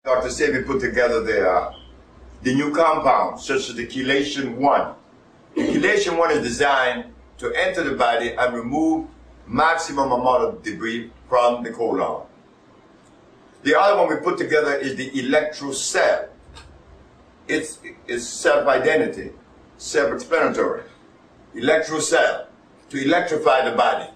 Dr. Sebi put together the new compound, such as the chelation 1. The chelation 1 is designed to enter the body and remove maximum amount of debris from the colon. The other one we put together is the electrocell. It's self-identity, self-explanatory. Electrocell, to electrify the body.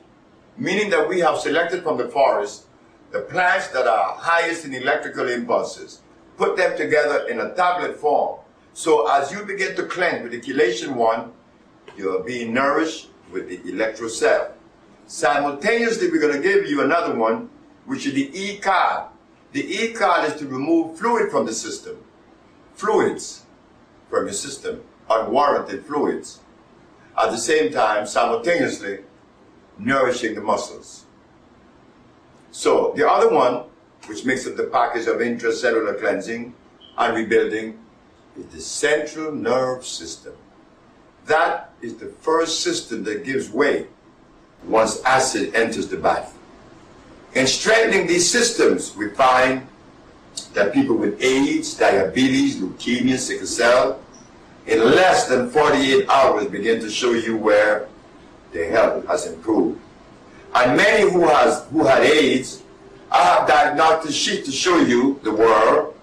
Meaning that we have selected from the forest the plants that are highest in electrical impulses, put them together in a tablet form. So as you begin to cleanse with the chelation 1, you're being nourished with the electrocell. Simultaneously, we're going to give you another one, which is the E-card. The E-card is to remove fluid from the system. Fluids from your system, unwarranted fluids. At the same time, simultaneously, nourishing the muscles. So the other one, which makes up the package of intracellular cleansing and rebuilding, is the central nerve system. That is the first system that gives way once acid enters the body. In strengthening these systems, we find that people with AIDS, diabetes, leukemia, sickle cell, in less than 48 hours begin to show you where their health has improved. And many who had AIDS, I have diagnostic sheet to show you, the world,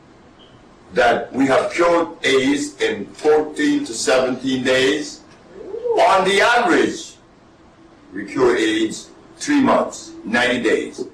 that we have cured AIDS in 14 to 17 days. On the average, we cure AIDS 3 months, 90 days.